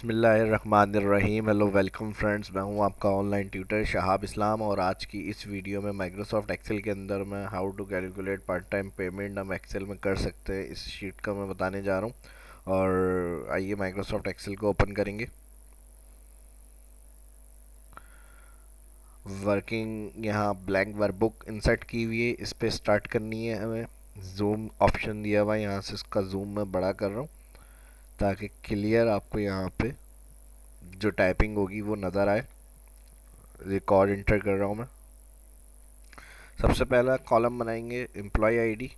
बिस्मिल्लाहिर्रहमानिर्रहीम। Hello welcome friends, मैं हूं आपका ऑनलाइन ट्यूटर शहाब इस्लाम और आज की इस वीडियो में माइक्रोसॉफ्ट एक्सेल के अंदर मैं how to calculate part time payment हम एक्सेल में कर सकते हैं इस शीट का मैं बताने जा रहा हूं। और आइए माइक्रोसॉफ्ट एक्सेल को ओपन करेंगे। वर्किंग यहाँ ब्लैंक वर्कबुक इंसर्ट की हुई है, इस पर स्टार्ट करनी है हमें। जूम ऑप्शन दिया हुआ है, यहाँ से इसका जूम मैं बड़ा कर रहा हूँ ताकि क्लियर आपको यहाँ पे जो टाइपिंग होगी वो नज़र आए। रिकॉर्ड इंटर कर रहा हूँ मैं। सबसे पहला कॉलम बनाएंगे employ ID,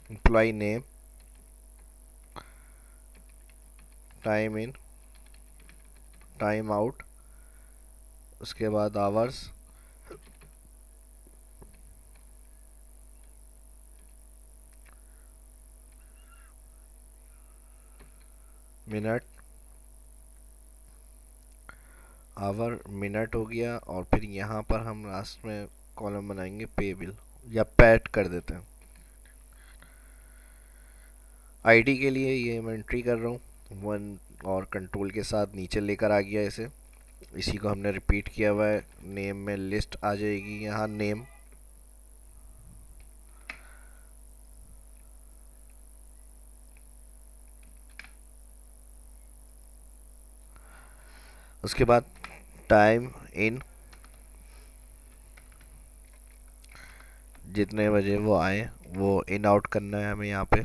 employ name, time in, time out, उसके बाद आवर्स, मिनट, आवर मिनट हो गया। और फिर यहाँ पर हम लास्ट में कॉलम बनाएंगे पे बिल या पैट कर देते हैं। आईडी के लिए ये मैं एंट्री कर रहा हूँ वन और कंट्रोल के साथ नीचे लेकर आ गया इसे। इसी को हमने रिपीट किया हुआ है। नेम में लिस्ट आ जाएगी, यहाँ नेम, उसके बाद टाइम इन, जितने बजे वो आए वो इन आउट करना है हमें यहाँ पे।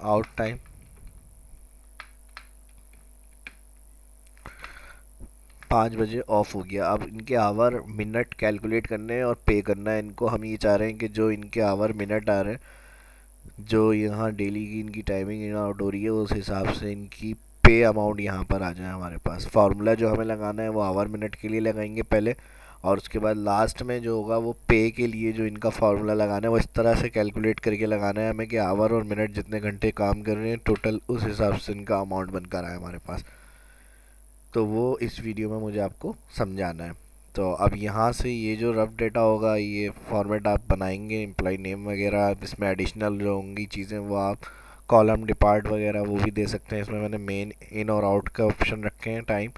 आउट टाइम, 5 बजे ऑफ हो गया। अब इनके आवर मिनट कैलकुलेट करने हैं और पे करना है इनको। हम ये चाह रहे हैं कि जो इनके आवर मिनट आ रहे हैं, जो यहाँ डेली की इनकी टाइमिंग इन आउट हो रही है, उस हिसाब से इनकी पे अमाउंट यहाँ पर आ जाए हमारे पास। फार्मूला जो हमें लगाना है वो आवर मिनट के लिए लगाएंगे पहले, और उसके बाद लास्ट में जो होगा वो पे के लिए जो इनका फार्मूला लगाना है वो इस तरह से कैलकुलेट करके लगाना है हमें कि आवर और मिनट जितने घंटे काम कर रहे हैं टोटल, उस हिसाब से इनका अमाउंट बनकर आए हमारे पास। तो वो इस वीडियो में मुझे आपको समझाना है। तो अब यहाँ से ये जो रफ डेटा होगा, ये फॉर्मेट आप बनाएंगे एम्प्लॉय नेम वगैरह, इसमें एडिशनल जो होंगी चीज़ें वो आप कॉलम डिपार्ट वगैरह वो भी दे सकते हैं। इसमें मैंने मेन इन और आउट का ऑप्शन रखे हैं, टाइम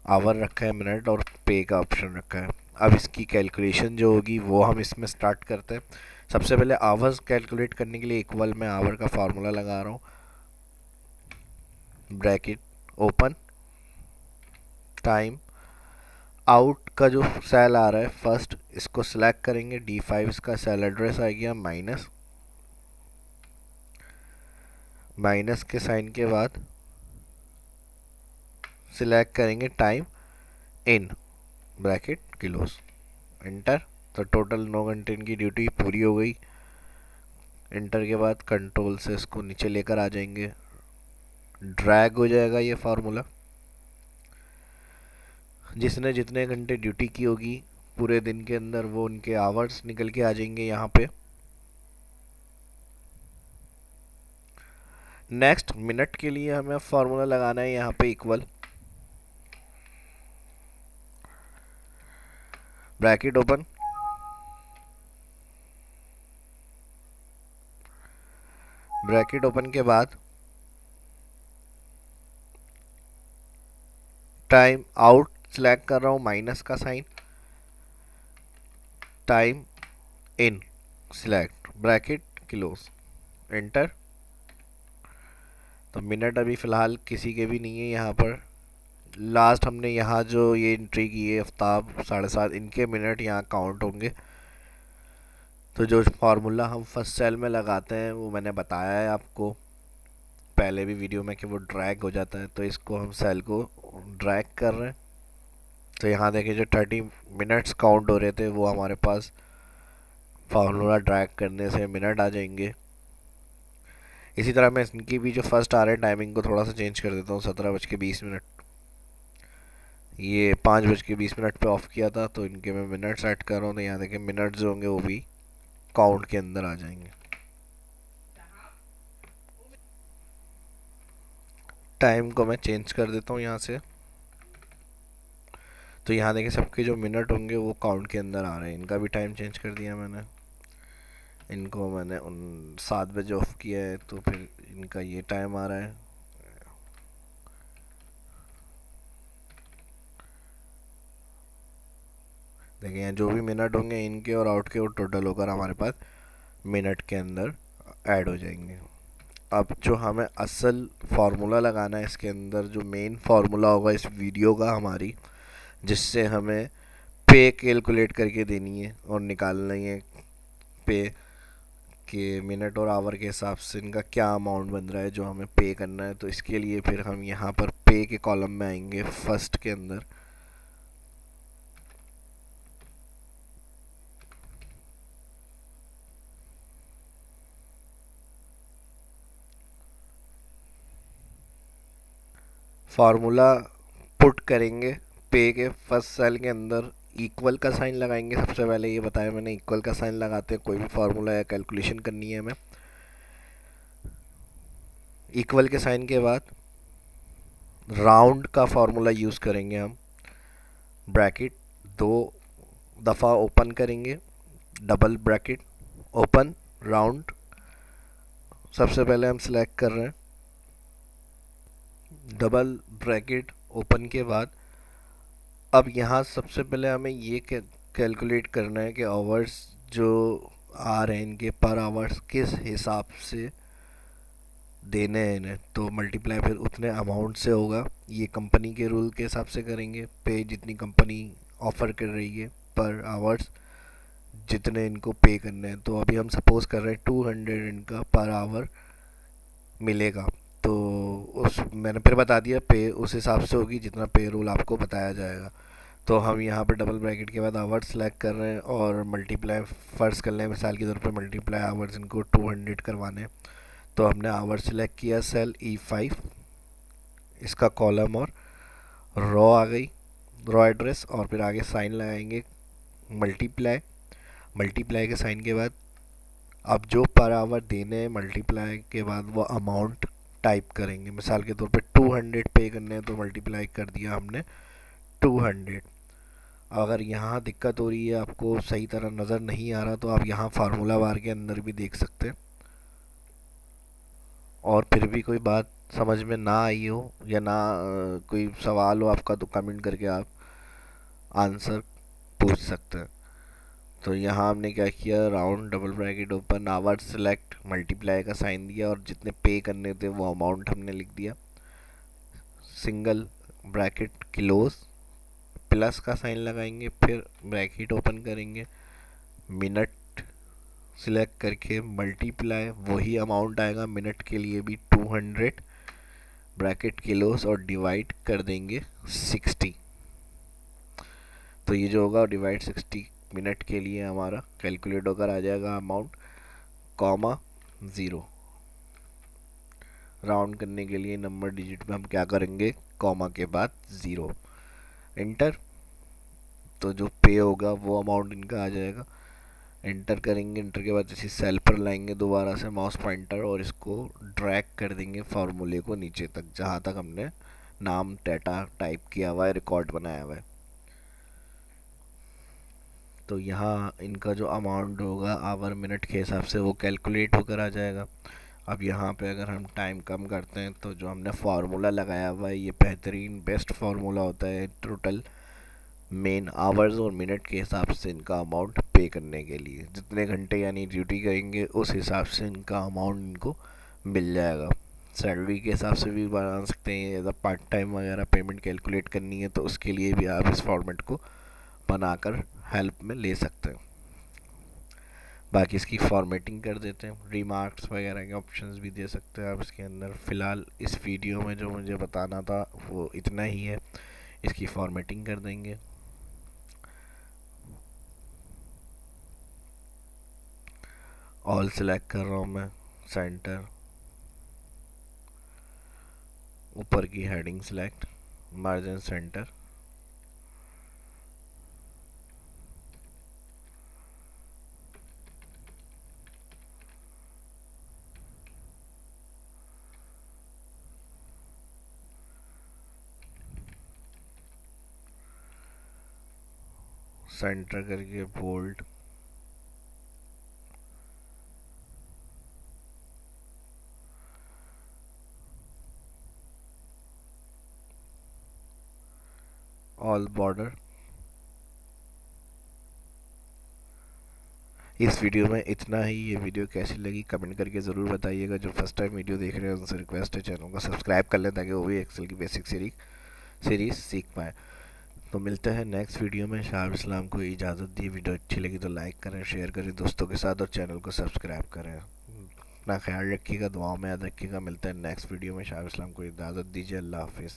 आवर रखा है, मिनट और पे का ऑप्शन रखा है। अब इसकी कैलकुलेशन जो होगी वो हम इसमें स्टार्ट करते हैं। सबसे पहले आवर्स कैलकुलेट करने के लिए इक्वल मैं आवर का फार्मूला लगा रहा हूँ, ब्रैकेट ओपन, टाइम आउट का जो सेल आ रहा है फर्स्ट, इसको सिलेक्ट करेंगे। D5 इसका सेल एड्रेस आ गया, माइनस, माइनस के साइन के बाद सिलेक्ट करेंगे टाइम इन, ब्रैकेट किलोस, इंटर। तो टोटल 9 घंटे इनकी ड्यूटी पूरी हो गई। इंटर के बाद कंट्रोल से इसको नीचे लेकर आ जाएंगे, ड्रैग हो जाएगा ये फार्मूला। जिसने जितने घंटे ड्यूटी की होगी पूरे दिन के अंदर वो उनके आवर्स निकल के आ जाएंगे यहाँ पे। नेक्स्ट मिनट के लिए हमें फार्मूला लगाना है यहाँ पे equal, bracket open, bracket open के बाद टाइम आउट सिलेक्ट कर रहा हूँ, माइनस का sign, time in select, bracket close, enter. तो मिनट अभी फ़िलहाल किसी के भी नहीं है यहाँ पर। लास्ट हमने यहाँ जो ये एंट्री की है आफ्ताब 7:30, इनके मिनट यहाँ काउंट होंगे। तो जो फार्मूला हम फर्स्ट सेल में लगाते हैं वो मैंने बताया है आपको पहले भी वीडियो में कि वो ड्रैग हो जाता है। तो इसको हम सेल को ड्रैग कर रहे हैं। तो यहाँ देखिए जो 30 मिनट्स काउंट हो रहे थे वो हमारे पास फार्मूला ड्रैग करने से मिनट आ जाएंगे। इसी तरह मैं इनकी भी जो फर्स्ट आ रहे हैं टाइमिंग को थोड़ा सा चेंज कर देता हूँ, 17:20। ये 5:20 पे ऑफ किया था, तो इनके मैं मिनट सेट कर रहा हूँ, तो यहाँ देखिए मिनट जो होंगे वो भी काउंट के अंदर आ जाएंगे। टाइम को मैं चेंज कर देता हूँ यहाँ से, तो यहाँ देखिए सबके जो मिनट होंगे वो काउंट के अंदर आ रहे हैं। इनका भी टाइम चेंज कर दिया मैंने, इनको मैंने उन 7 बजे ऑफ किया है, तो फिर इनका ये टाइम आ रहा है। देखिए यहाँ जो भी मिनट होंगे इनके और आउट के, वो टोटल होकर हमारे पास मिनट के अंदर ऐड हो जाएंगे। अब जो हमें असल फार्मूला लगाना है इसके अंदर, जो मेन फार्मूला होगा इस वीडियो का हमारी, जिससे हमें पे कैलकुलेट करके देनी है और निकालना ही है पे के मिनट और आवर के हिसाब से इनका क्या अमाउंट बन रहा है जो हमें पे करना है। तो इसके लिए फिर हम यहाँ पर पे के कॉलम में आएंगे फर्स्ट के अंदर। फार्मूला पुट करेंगे पे के फर्स्ट सेल के अंदर, इक्वल का साइन लगाएंगे। सबसे पहले ये बताया मैंने, इक्वल का साइन लगाते हैं कोई भी फार्मूला या कैलकुलेशन करनी है हमें। इक्वल के साइन के बाद राउंड का फार्मूला यूज़ करेंगे हम। ब्रैकेट दो दफ़ा ओपन करेंगे, डबल ब्रैकेट ओपन, राउंड सबसे पहले हम सिलेक्ट कर रहे हैं। डबल ब्रैकेट ओपन के बाद अब यहाँ सबसे पहले हमें ये कैलकुलेट करना है कि आवर्स जो आ रहे हैं इनके पर आवर्स किस हिसाब से देने हैं इन्हें, तो मल्टीप्लाई फिर उतने अमाउंट से होगा। ये कंपनी के रूल के हिसाब से करेंगे, पे जितनी कंपनी ऑफ़र कर रही है पर आवर्स जितने इनको पे करने हैं। तो अभी हम सपोज कर रहे हैं 200 इनका पर आवर मिलेगा, तो उस मैंने फिर बता दिया पे उस हिसाब से होगी जितना पे रोल आपको बताया जाएगा। तो हम यहाँ पर डबल ब्रैकेट के बाद आवर्स सेलेक्ट कर रहे हैं और मल्टीप्लाई फ़र्ज़ कर लें मिसाल के तौर पर, मल्टीप्लाई आवर्स इनको 200 करवाने हैं। तो हमने आवर सेलेक्ट किया, सेल E5, इसका कॉलम और रॉ आ गई, रॉ एड्रेस, और फिर आगे साइन लगाएंगे मल्टीप्लाई। मल्टीप्लाई के साइन के बाद अब जो पर आवर देने हैं मल्टीप्लाई के बाद वो अमाउंट टाइप करेंगे। मिसाल के तौर पे 200 पे करने हैं तो मल्टीप्लाई कर दिया हमने 200। अगर यहाँ दिक्कत हो रही है, आपको सही तरह नज़र नहीं आ रहा, तो आप यहाँ फार्मूला बार के अंदर भी देख सकते हैं। और फिर भी कोई बात समझ में ना आई हो या ना कोई सवाल हो आपका, तो कमेंट करके आप आंसर पूछ सकते हैं। तो यहाँ हमने क्या किया, round double bracket open hour select multiply का साइन दिया और जितने पे करने थे वो अमाउंट हमने लिख दिया। सिंगल ब्रैकेट क्लोज, प्लस का साइन लगाएंगे, फिर ब्रैकेट ओपन करेंगे, मिनट सिलेक्ट करके मल्टीप्लाई वही अमाउंट आएगा मिनट के लिए भी 200, ब्रैकेट किलोस और डिवाइड कर देंगे 60। तो ये जो होगा डिवाइड 60 मिनट के लिए हमारा कैलकुलेट होकर आ जाएगा अमाउंट, कॉमा 0। राउंड करने के लिए नंबर डिजिट में हम क्या करेंगे, कॉमा के बाद 0, एंटर। तो जो पे होगा वो अमाउंट इनका आ जाएगा। एंटर करेंगे, एंटर के बाद इसी सेल पर लाएंगे दोबारा से माउस पॉइंटर और इसको ड्रैग कर देंगे फार्मूले को नीचे तक, जहाँ तक हमने नाम डाटा टाइप किया हुआ है, रिकॉर्ड बनाया हुआ है। तो यहाँ इनका जो अमाउंट होगा आवर मिनट के हिसाब से वो कैलकुलेट होकर आ जाएगा। अब यहाँ पे अगर हम टाइम कम करते हैं तो जो हमने फार्मूला लगाया हुआ है ये बेहतरीन बेस्ट फार्मूला होता है टोटल मेन आवर्स और मिनट के हिसाब से इनका अमाउंट पे करने के लिए। जितने घंटे यानी ड्यूटी करेंगे उस हिसाब से इनका अमाउंट इनको मिल जाएगा। सैलरी के हिसाब से भी बना सकते हैं, या पार्ट टाइम वगैरह पेमेंट कैलकुलेट करनी है तो उसके लिए भी आप इस फॉर्मेट को बनाकर हेल्प में ले सकते हैं। बाकी इसकी फॉर्मेटिंग कर देते हैं, रिमार्क्स वगैरह के ऑप्शंस भी दे सकते हैं आप इसके अंदर। फ़िलहाल इस वीडियो में जो मुझे बताना था वो इतना ही है, इसकी फॉर्मेटिंग कर देंगे। ऑल सेलेक्ट कर रहा हूँ मैं, सेंटर, ऊपर की heading select, margin centre, centre करके बोल्ड, ऑल बॉर्डर। इस वीडियो में इतना ही। ये वीडियो कैसी लगी कमेंट करके ज़रूर बताइएगा। जो फर्स्ट टाइम वीडियो देख रहे हैं उनसे रिक्वेस्ट है चैनल को सब्सक्राइब कर लें ताकि वो भी एक्सेल की बेसिक सीरीज सीख पाए। तो मिलते हैं नेक्स्ट वीडियो में। शाह इस्लाम को इजाज़त दी। वीडियो अच्छी लगी तो लाइक करें, शेयर करें दोस्तों के साथ और चैनल को सब्सक्राइब करें। अपना ख्याल रखिएगा, दुआओं में याद रखिएगा। मिलते हैं नेक्स्ट वीडियो में। शाह इस्लाम को इजाज़त दीजिए। अल्लाह हाफिज़।